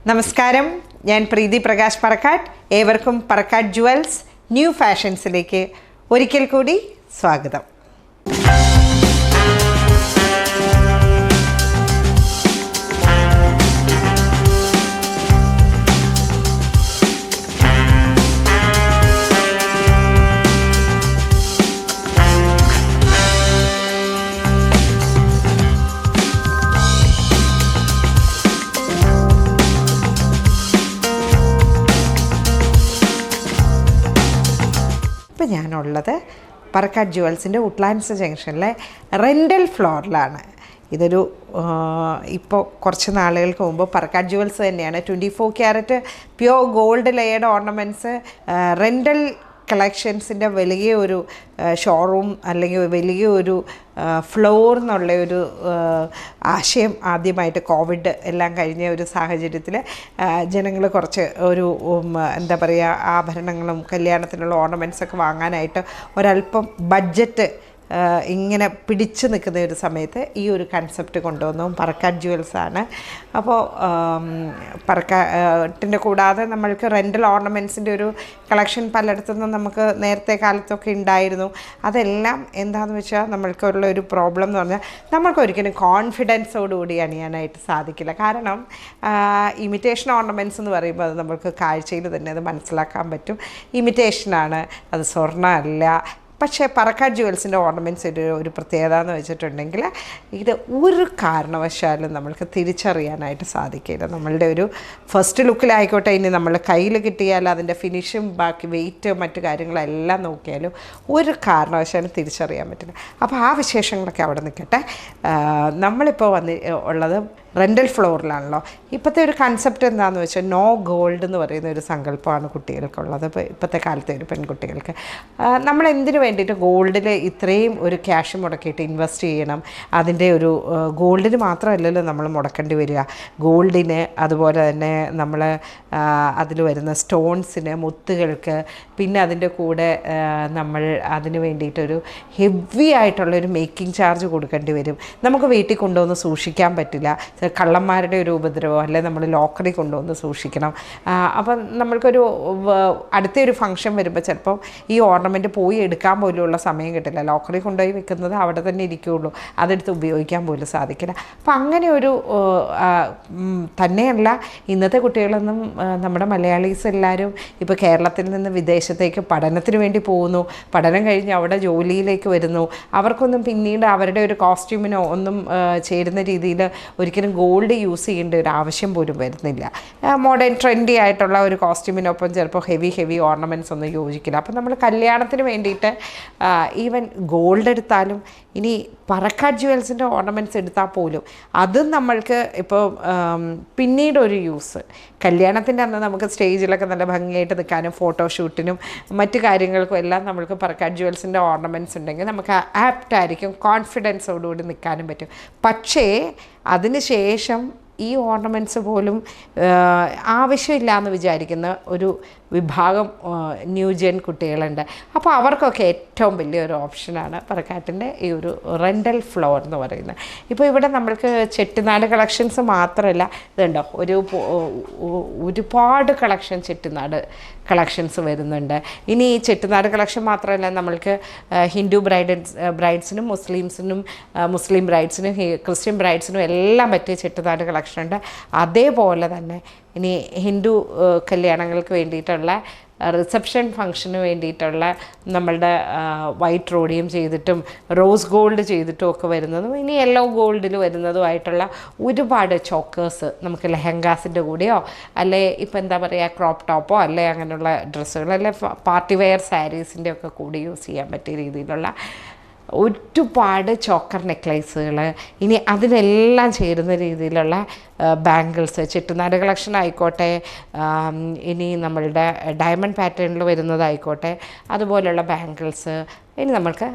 നമസ്കാരം, ഞാൻ പ്രീതി പ്രകാശ് പറക്കാട്ട്. ഏവർക്കും പറക്കാട്ട് ജുവൽസ് ന്യൂ ഫാഷൻസിലേക്ക് ഒരിക്കൽ കൂടി സ്വാഗതം. ഇപ്പോൾ ഞാനുള്ളത് പറക്കാട്ട് ജുവൽസിൻ്റെ വുഡ്ലാൻഡ്സ് ജംഗ്ഷനിലെ റെൻ്റൽ ഫ്ലോറിലാണ്. ഇതൊരു ഇപ്പോൾ കുറച്ച് നാളുകൾക്ക് മുമ്പ് പറക്കാട്ട് ജുവൽസ് തന്നെയാണ് 24 carat pure gold layered ornaments rental കളക്ഷൻസിൻ്റെ വലിയൊരു ഷോറൂം അല്ലെങ്കിൽ വലിയൊരു ഫ്ലോർ എന്നുള്ള ഒരു ആശയം ആദ്യമായിട്ട് കോവിഡ് എല്ലാം കഴിഞ്ഞ ഒരു സാഹചര്യത്തിൽ ജനങ്ങൾ കുറച്ച് ഒരു എന്താ പറയുക, ആഭരണങ്ങളും കല്യാണത്തിനുള്ള ഓർണമെൻറ്റ്സൊക്കെ വാങ്ങാനായിട്ട് ഒരല്പം ബഡ്ജറ്റ് ഇങ്ങനെ പിടിച്ചു നിൽക്കുന്ന ഒരു സമയത്ത് ഈ ഒരു കൺസെപ്റ്റ് കൊണ്ടുവന്നു പറക്കാട്ട് ജുവൽസാണ്. അപ്പോൾ പറക്കാട്ടിൻ്റെ കൂടാതെ നമ്മൾക്ക് റെൻ്റൽ ഓർണമെൻറ്റ്സിൻ്റെ ഒരു കളക്ഷൻ പലയിടത്തുനിന്നും നമുക്ക് നേരത്തെ കാലത്തൊക്കെ ഉണ്ടായിരുന്നു. അതെല്ലാം എന്താണെന്ന് വെച്ചാൽ നമ്മൾക്കുള്ള ഒരു പ്രോബ്ലം എന്ന് പറഞ്ഞാൽ നമ്മൾക്ക് ഒരിക്കലും കോൺഫിഡൻസോടുകൂടി അണിയാനായിട്ട് സാധിക്കില്ല. കാരണം ഇമിറ്റേഷൻ ഓർണമെൻറ്റ്സ് എന്ന് പറയുമ്പോൾ അത് നമ്മൾക്ക് കാഴ്ചയിൽ തന്നെ അത് മനസ്സിലാക്കാൻ പറ്റും. ഇമിറ്റേഷനാണ്, അത് സ്വർണ്ണമല്ല. പക്ഷേ പറക്കാട്ട് ജുവൽസിൻ്റെ ഓർണമെൻറ്റ്സ് ഒരു പ്രത്യേകത എന്ന് വെച്ചിട്ടുണ്ടെങ്കിൽ ഇത് ഒരു കാരണവശാലും നമ്മൾക്ക് തിരിച്ചറിയാനായിട്ട് സാധിക്കില്ല. നമ്മളുടെ ഒരു ഫസ്റ്റ് ലുക്കിലായിക്കോട്ടെ, ഇനി നമ്മൾ കയ്യിൽ കിട്ടിയാൽ അതിൻ്റെ ഫിനിഷും ബാക്കി വെയിറ്റ് മറ്റു കാര്യങ്ങളെല്ലാം നോക്കിയാലും ഒരു കാരണവശാലും തിരിച്ചറിയാൻ പറ്റില്ല. അപ്പോൾ ആ വിശേഷങ്ങളൊക്കെ അവിടെ നിൽക്കട്ടെ. നമ്മളിപ്പോൾ ഉള്ളത് റെൻ്റൽ ഫ്ലോറിലാണല്ലോ. ഇപ്പോഴത്തെ ഒരു കൺസെപ്റ്റ് എന്താണെന്ന് വെച്ചാൽ നോ ഗോൾഡ് എന്ന് പറയുന്ന ഒരു സങ്കല്പമാണ് കുട്ടികൾക്കുള്ളത്. ഇപ്പോൾ ഇപ്പോഴത്തെ കാലത്തെ ഒരു പെൺകുട്ടികൾക്ക് നമ്മൾ എന്തിനു വേണ്ടിയിട്ട് ഗോൾഡിൽ ഇത്രയും ഒരു ക്യാഷ് മുടക്കിയിട്ട് ഇൻവെസ്റ്റ് ചെയ്യണം? അതിൻ്റെ ഒരു ഗോൾഡിന് മാത്രമല്ലല്ലോ നമ്മൾ മുടക്കേണ്ടി വരിക, ഗോൾഡിന് അതുപോലെ തന്നെ നമ്മൾ അതിൽ വരുന്ന സ്റ്റോൺസിന്, മുത്തുകൾക്ക്, പിന്നെ അതിൻ്റെ കൂടെ നമ്മൾ അതിന് വേണ്ടിയിട്ടൊരു ഹെവി ആയിട്ടുള്ളൊരു മേക്കിംഗ് ചാർജ് കൊടുക്കേണ്ടി വരും. നമുക്ക് വീട്ടിൽ കൊണ്ടുവന്ന് സൂക്ഷിക്കാൻ പറ്റില്ല, കള്ളന്മാരുടെ ഒരു ഉപദ്രവം, അല്ലെങ്കിൽ നമ്മൾ ലോക്കറിൽ കൊണ്ടുവന്ന് സൂക്ഷിക്കണം. അപ്പം നമ്മൾക്കൊരു അടുത്തൊരു ഫംഗ്ഷൻ വരുമ്പോൾ ചിലപ്പോൾ ഈ ഓർണമെൻറ്റ് പോയി എടുക്കാൻ പോലുമുള്ള സമയം കിട്ടില്ല. ലോക്കറിൽ കൊണ്ടുപോയി വെക്കുന്നത് അവിടെ തന്നെ ഇരിക്കുകയുള്ളൂ, അതെടുത്ത് ഉപയോഗിക്കാൻ പോലും സാധിക്കില്ല. അപ്പം അങ്ങനെ ഒരു തന്നെയല്ല, ഇന്നത്തെ കുട്ടികളൊന്നും നമ്മുടെ മലയാളീസ് എല്ലാവരും ഇപ്പോൾ കേരളത്തിൽ നിന്ന് വിദേശത്തേക്ക് പഠനത്തിന് വേണ്ടി പോകുന്നു. പഠനം കഴിഞ്ഞ് അവിടെ ജോലിയിലേക്ക് വരുന്നു. അവർക്കൊന്നും പിന്നീട് അവരുടെ ഒരു കോസ്റ്റ്യൂമിനോ ഒന്നും ചേരുന്ന രീതിയിൽ ഒരിക്കലും ഗോൾഡ് യൂസ് ചെയ്യേണ്ട ഒരു ആവശ്യം പോലും വരുന്നില്ല. മോഡേൺ ട്രെൻഡി ആയിട്ടുള്ള ഒരു കോസ്റ്റ്യൂമിനൊപ്പം ചിലപ്പോൾ ഹെവി ഓർണമെൻറ്റ്സ് ഒന്നും യോജിക്കില്ല. അപ്പം നമ്മൾ കല്യാണത്തിന് വേണ്ടിയിട്ട് ഈവൻ ഗോൾഡ് എടുത്താലും, ഇനി പറക്കാട്ട് ജുവൽസിൻ്റെ ഓർണമെൻറ്റ്സ് എടുത്താൽ പോലും അതും നമ്മൾക്ക് ഇപ്പോൾ പിന്നീടൊരു യൂസ്, കല്യാണത്തിൻ്റെ അന്ന് നമുക്ക് സ്റ്റേജിലൊക്കെ നല്ല ഭംഗിയായിട്ട് നിൽക്കാനും ഫോട്ടോഷൂട്ടിനും മറ്റു കാര്യങ്ങൾക്കും എല്ലാം നമ്മൾക്ക് പറക്കാട്ട് ജുവൽസിൻ്റെ ഓർണമെൻറ്റ്സ് ഉണ്ടെങ്കിൽ നമുക്ക് ആപ്റ്റായിരിക്കും, കോൺഫിഡൻസോടുകൂടി നിൽക്കാനും പറ്റും. പക്ഷേ അതിന് ശേഷം ഈ ഓർണമെൻറ്റ്സ് പോലും ആവശ്യമില്ല എന്ന് വിചാരിക്കുന്ന ഒരു വിഭാഗം ന്യൂ ജെൻ കുട്ടികളുണ്ട്. അപ്പോൾ അവർക്കൊക്കെ ഏറ്റവും വലിയൊരു ഓപ്ഷനാണ് പറക്കാട്ടിൻ്റെ ഈ ഒരു റെൻ്റൽ ഫ്ലോർ എന്ന് പറയുന്നത്. ഇപ്പോൾ ഇവിടെ നമ്മൾക്ക് ചെട്ടിനാട് കളക്ഷൻസ് മാത്രമല്ല, ഇതുണ്ടോ ഒരുപാട് കളക്ഷൻ ചെട്ടിനാട് കളക്ഷൻസ് വരുന്നുണ്ട്. ഇനി ഈ ചെട്ടിനാട് കളക്ഷൻ മാത്രമല്ല, നമ്മൾക്ക് ഹിന്ദു ബ്രൈഡ്സിനും മുസ്ലിം ബ്രൈഡ്സിനും ക്രിസ്ത്യൻ ബ്രൈഡ്സിനും എല്ലാം പറ്റിയ ചെട്ടിനാട് കളക്ഷൻ ഉണ്ട്. അതേപോലെ തന്നെ ഇനി ഹിന്ദു കല്യാണങ്ങൾക്ക് വേണ്ടിയിട്ടുള്ള റിസപ്ഷൻ ഫംഗ്ഷന് വേണ്ടിയിട്ടുള്ള നമ്മളുടെ വൈറ്റ് റോഡിയം ചെയ്തിട്ടും റോസ് ഗോൾഡ് ചെയ്തിട്ടും ഒക്കെ വരുന്നതും ഇനി യെല്ലോ ഗോൾഡിൽ വരുന്നതുമായിട്ടുള്ള ഒരുപാട് ചോക്കേഴ്സ് നമുക്ക് ലെഹങ്കാസിൻ്റെ കൂടെയോ അല്ലെ ഇപ്പോൾ എന്താ പറയുക ക്രോപ്പ് ടോപ്പോ അല്ലെ അങ്ങനെയുള്ള ഡ്രസ്സുകൾ അല്ലെ പാർട്ടി വെയർ സാരീസിൻ്റെ ഒക്കെ കൂടി യൂസ് ചെയ്യാൻ പറ്റിയ രീതിയിലുള്ള ഒരുപാട് ചോക്കർ നെക്ലേസുകൾ, ഇനി അതിനെല്ലാം ചേരുന്ന രീതിയിലുള്ള ബാംഗിൾസ്, ചെട്ടിനാട് കളക്ഷൻ ആയിക്കോട്ടെ, ഇനി നമ്മളുടെ ഡയമണ്ട് പാറ്റേണിൽ വരുന്നതായിക്കോട്ടെ, അതുപോലെയുള്ള ബാംഗിൾസ്, ഇനി നമ്മൾക്ക്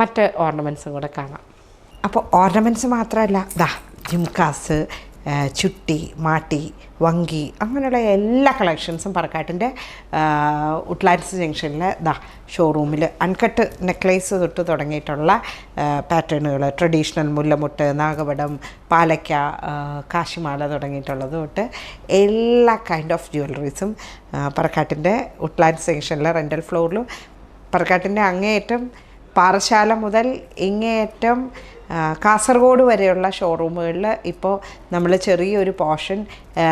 മറ്റ് ഓർണമെൻറ്റ്സും കൂടെ കാണാം. അപ്പോൾ ഓർണമെൻറ്റ്സ് മാത്രമല്ല, ജുംകാസ്, ചുട്ടി, മാട്ടി, വങ്കി അങ്ങനെയുള്ള എല്ലാ കളക്ഷൻസും പറക്കാട്ടിൻ്റെ ഉട്ട്ലാൻഡ്സ് ജംഗ്ഷനിൽ ഷോറൂമിൽ അൺകട്ട് നെക്ലേസ് തൊട്ട് തുടങ്ങിയിട്ടുള്ള പാറ്റേണുകൾ, ട്രഡീഷണൽ മുല്ലമുട്ട്, നാഗപടം, പാലയ്ക്ക, കാശിമാല തുടങ്ങിയിട്ടുള്ളത് തൊട്ട് എല്ലാ കൈൻഡ് ഓഫ് ജ്വല്ലറീസും പറക്കാട്ടിൻ്റെ ഉട്ട്ലാൻഡ്സ് ജംഗ്ഷനിലെ റെൻ്റൽ ഫ്ലോറിലും പറക്കാട്ടിൻ്റെ അങ്ങേയറ്റം പാറശാല മുതൽ ഇങ്ങേയറ്റം കാസർഗോഡ് വരെയുള്ള ഷോറൂമുകളിൽ ഇപ്പോൾ നമ്മൾ ചെറിയൊരു പോർഷൻ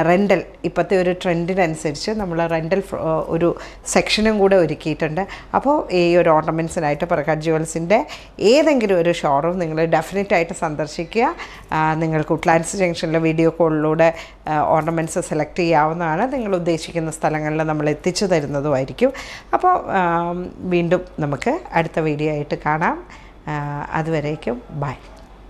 റെൻ്റൽ, ഇപ്പോഴത്തെ ഒരു ട്രെൻഡിനനുസരിച്ച് നമ്മൾ റെൻ്റൽ ഒരു സെക്ഷനും കൂടെ ഒരുക്കിയിട്ടുണ്ട്. അപ്പോൾ ഈ ഒരു ഓർണമെൻറ്റ്സിനായിട്ട് പറക്കാട് ജ്വൽസിൻ്റെ ഏതെങ്കിലും ഒരു ഷോറൂം നിങ്ങൾ ഡെഫിനറ്റായിട്ട് സന്ദർശിക്കുക. നിങ്ങൾക്ക് ഉട്ട്ലാൻഡ്സ് ജംഗ്ഷനിലെ വീഡിയോ കോളിലൂടെ ഓർണമെൻറ്റ്സ് സെലക്ട് ചെയ്യാവുന്നതാണ്. നിങ്ങൾ ഉദ്ദേശിക്കുന്ന സ്ഥലങ്ങളിൽ നമ്മൾ എത്തിച്ചു തരുന്നതുമായിരിക്കും. അപ്പോൾ വീണ്ടും നമുക്ക് അടുത്ത വീഡിയോ ആയിട്ട് കാണാം. അതുവരേക്കും ബൈ.